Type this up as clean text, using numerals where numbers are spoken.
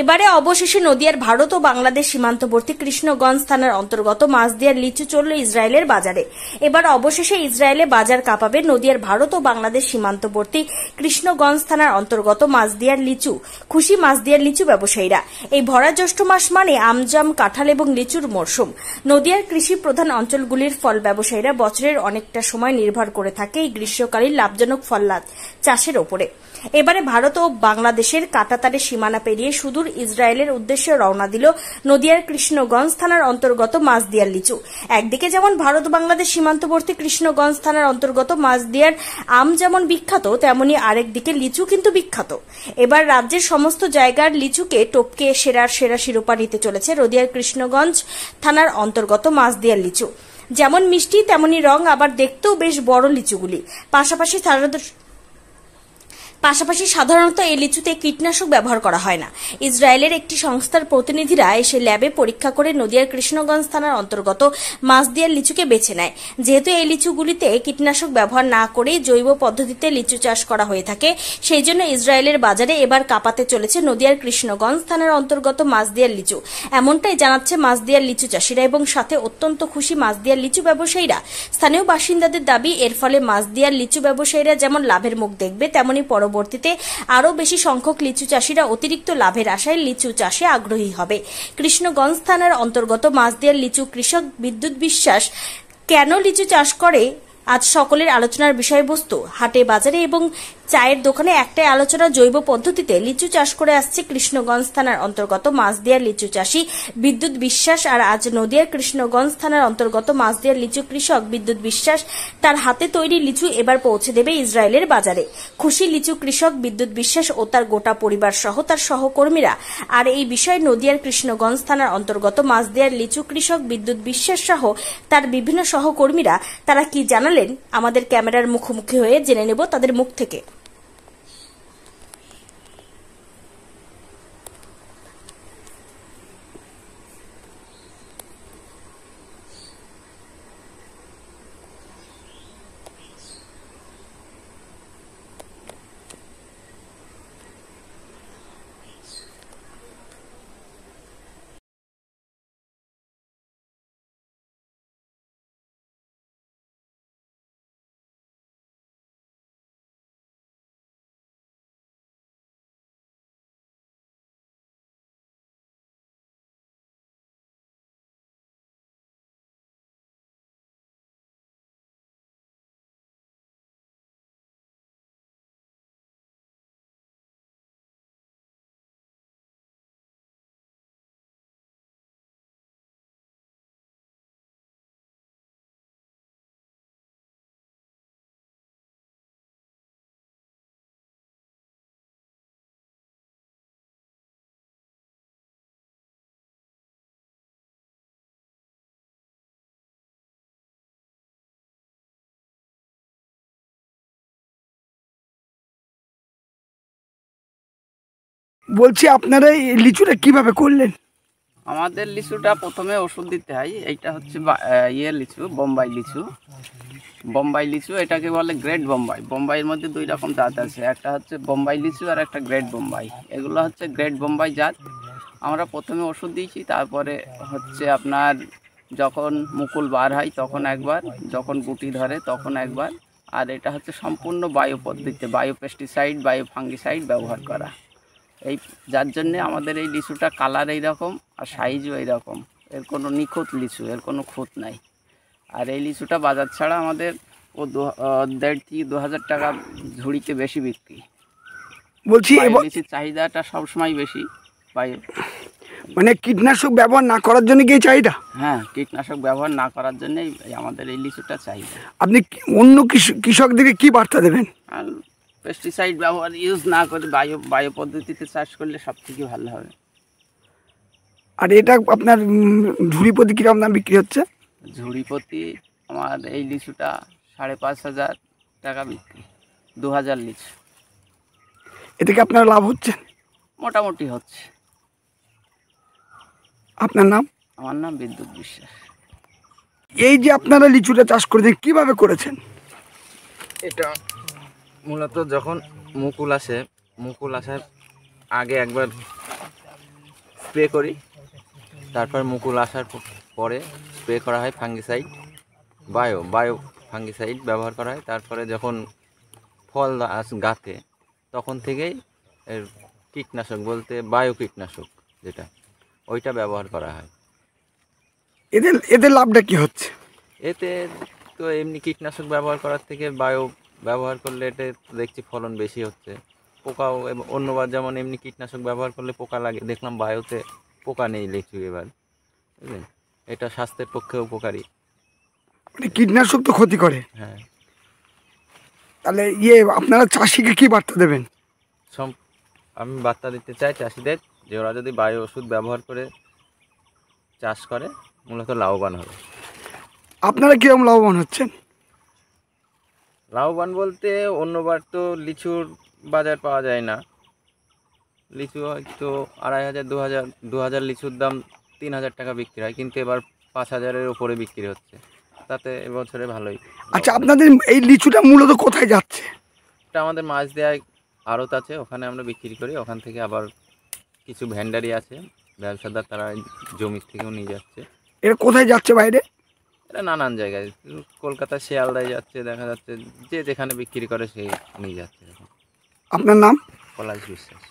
এবারে অবশেষে নদিয়ার ভারত ও বাংলাদেশ সীমান্তবর্তী কৃষ্ণগঞ্জ থানার অন্তর্গত মাছদিয়ার লিচু চলল ইসরায়েলের বাজারে। এবার অবশেষে ইসরায়েলে বাজার কাঁপাবে নদিয়ার ভারত ও বাংলাদেশ সীমান্তবর্তী কৃষ্ণগঞ্জ থানার অন্তর্গত মাছদিয়ার লিচু। খুশি মাছদিয়ার লিচু ব্যবসায়ীরা। এই ভরা জ্যৈষ্ঠ মাস মানে আমজাম, কাঁঠাল এবং লিচুর মরশুম। নদিয়ার কৃষি প্রধান অঞ্চলগুলির ফল ব্যবসায়ীরা বছরের অনেকটা সময় নির্ভর করে থাকে এই গ্রীষ্মকালীন লাভজনক ফল চাষের ওপরে। এবারে ভারত ও বাংলাদেশের কাঁটাতারের সীমানা পেরিয়ে সুদূর ইসরায়েলের উদ্দেশ্যে রওনা দিল নদিয়ার কৃষ্ণগঞ্জ থানার অন্তর্গত মাছদিয়ার লিচু। একদিকে যেমন ভারত বাংলাদেশ সীমান্তবর্তী কৃষ্ণগঞ্জ থানার অন্তর্গত মাছদিয়ার আম যেমন বিখ্যাত, তেমনি আরেকদিকে লিচু কিন্তু বিখ্যাত। এবার রাজ্যের সমস্ত জায়গার লিচুকে টপকে সেরার সেরা শিরোপা নিতে চলেছে নদিয়ার কৃষ্ণগঞ্জ থানার অন্তর্গত মাছদিয়ার লিচু। যেমন মিষ্টি তেমনি রং, আবার দেখতেও বেশ বড় লিচুগুলি। পাশাপাশি সাধারণত এই লিচুতে কীটনাশক ব্যবহার করা হয় না। ইসরায়েলের একটি সংস্থার প্রতিনিধিরা এসে ল্যাবে পরীক্ষা করে নদিয়ার কৃষ্ণগঞ্জ থানার অন্তর্গত মাছদিয়ার লিচুকে বেছে নেয়। যেহেতু এই লিচুগুলিতে কীটনাশক ব্যবহার না করে জৈব পদ্ধতিতে লিচু চাষ করা হয়ে থাকে, সেই জন্য ইসরায়েলের বাজারে এবার কাঁপাতে চলেছে নদিয়ার কৃষ্ণগঞ্জ থানার অন্তর্গত মাছদিয়ার লিচু। এমনটাই জানাচ্ছে মাছদিয়ার লিচু চাষিরা এবং সাথে অত্যন্ত খুশি মাছদিয়ার লিচু ব্যবসায়ীরা। স্থানীয় বাসিন্দাদের দাবি, এর ফলে মাছদিয়ার লিচু ব্যবসায়ীরা যেমন লাভের মুখ দেখবে, তেমনি পরবর্তীতে আরও বেশি সংখ্যক লিচু চাষিরা অতিরিক্ত লাভের আশায় লিচু চাষে আগ্রহী হবে। কৃষ্ণগঞ্জ থানার অন্তর্গত মাছদিয়ার লিচু কৃষক বিদ্যুৎ বিশ্বাস কেন লিচু চাষ করে আজ সকলের আলোচনার বিষয়বস্তু। হাটে বাজারে এবং চায়ের দোকানে একটাই আলোচনা, জৈব পদ্ধতিতে লিচু চাষ করে আসছে কৃষ্ণগঞ্জ থানার অন্তর্গত মাছদিয়ার লিচু চাষী বিদ্যুৎ বিশ্বাস। আর আজ নদিয়ার কৃষ্ণগঞ্জ থানার অন্তর্গত মাছদিয়ার লিচু কৃষক বিদ্যুৎ বিশ্বাস তার হাতে তৈরি লিচু এবার পৌঁছে দেবে ইসরায়েলের বাজারে। খুশি লিচু কৃষক বিদ্যুৎ বিশ্বাস ও তার গোটা পরিবার সহ তার সহকর্মীরা। আর এই বিষয়ে নদিয়ার কৃষ্ণগঞ্জ থানার অন্তর্গত মাছদিয়ার লিচু কৃষক বিদ্যুৎ বিশ্বাস সহ তার বিভিন্ন সহকর্মীরা তারা কি জানালেন আমাদের ক্যামেরার মুখোমুখি হয়ে জেনে নেব তাদের মুখ থেকে। বলছি আপনারা এই লিচুটা কিভাবে করলেন? আমাদের লিচুটা প্রথমে ওষুধ দিতে হয়। এইটা হচ্ছে লিচু, বোম্বাই লিচু। বোম্বাই লিচু এটাকে বলে গ্রেট বোম্বাই। বোম্বাইয়ের মধ্যে দুই রকম জাত আছে, একটা হচ্ছে বোম্বাই লিচু আর একটা গ্রেট বোম্বাই। এগুলো হচ্ছে গ্রেট বোম্বাই জাত। আমরা প্রথমে ওষুধ দিয়েছি, তারপরে হচ্ছে আপনার যখন মুকুল বার হয় তখন একবার, যখন গুটি ধরে তখন একবার। আর এটা হচ্ছে সম্পূর্ণ বায়ো পদ্ধতিতে, বায়ো পেস্টিসাইড, বায়ো ফাঙ্গিসাইড ব্যবহার করা। এই যার জন্যে আমাদের এই লিচুটা কালার এইরকম আর সাইজও এইরকম। এর কোনো নিখুঁত লিচু, এর কোনো খুঁত নাই। আর এই লিচুটা বাজার ছাড়া আমাদের 1.5 থেকে 2,000 টাকা ঝুড়িতে বেশি বিক্রি। বলছি লিচুর চাহিদাটা সবসময় বেশি বায়ু, মানে কীটনাশক ব্যবহার না করার জন্য কি চাহিদা? হ্যাঁ, কীটনাশক ব্যবহার না করার জন্যই আমাদের এই লিচুটা চাহিদা। আপনি অন্য কৃষকদেরকে কি বার্তা দেবেন? আর পেস্টিসাইড ব্যবহার ইউজ না করে বায়ো পদ্ধতিতে চাষ করলে সব থেকে ভালো হবে। আর এটা আপনার ঝুড়ি প্রতি কীরকম দাম বিক্রি হচ্ছে? ঝুড়ি প্রতি আমার এই লিচুটা 5,500 টাকা বিক্রি, 2,000 লিচু। এতে কি আপনার লাভ হচ্ছে? মোটামুটি হচ্ছে। আপনার নাম? আমার নাম বিদ্যুৎ বিশ্বাস। এই যে আপনারা লিচুটা চাষ করেছেন, কিভাবে করেছেন? এটা মূলত যখন মুকুল আসার আগে একবার স্প্রে করি, তারপর মুকুল আসার পরে স্প্রে করা হয় ফাঙ্গিসাইড, বায়ো ফাঙ্গিসাইড ব্যবহার করা হয়। তারপরে যখন ফল গাতে তখন থেকেই এর কীটনাশক বলতে বায়ো কীটনাশক যেটা ওইটা ব্যবহার করা হয়। এদের এদের লাভটা কি হচ্ছে? এতে তো এমনি কীটনাশক ব্যবহার করার থেকে বায়ো ব্যবহার করলে এতে দেখছি ফলন বেশি হচ্ছে। পোকাও অন্যবার যেমন এমনি কীটনাশক ব্যবহার করলে পোকা লাগে, দেখলাম বায়োতে পোকা নেই লিচু এবার, বুঝলেন। এটা স্বাস্থ্যের পক্ষে উপকারী। মানে কীটনাশক তো ক্ষতি করে, হ্যাঁ, তাহলে আপনারা চাষিকে কি বার্তা দেবেন? আমি বার্তা দিতে চাই চাষিদের যে ওরা যদি বায়ো ওষুধ ব্যবহার করে চাষ করে মূলত লাভবান হবে। আপনারা কিরকম লাভবান হচ্ছেন? লাভবান বলতে অন্যবার তো লিচুর বাজার পাওয়া যায় না, লিচু হয়তো 2500 2000 লিচুর দাম 3000 টাকা বিক্রি হয়, কিন্তু এবার 5000-এর উপরে বিক্রি হচ্ছে, তাতে এবছরে ভালোই। আচ্ছা, আপনাদের এই লিচুটা মূলত কোথায় যাচ্ছে? এটা আমাদের মাছ দেওয়ায় আড়ত আছে, ওখানে আমরা বিক্রি করি। ওখান থেকে আবার কিছু ভ্যান্ডারি আছে ব্যবসাদার, তারা জমি থেকেও নিয়ে যাচ্ছে। এটা কোথায় যাচ্ছে বাইরে? এটা নানান জায়গায়, কলকাতা শিয়ালদায় যাচ্ছে, দেখা যাচ্ছে যে যেখানে বিক্রি করে সেই নিয়ে যাচ্ছে। আপনার নাম? পলাশ বিশ্বাস।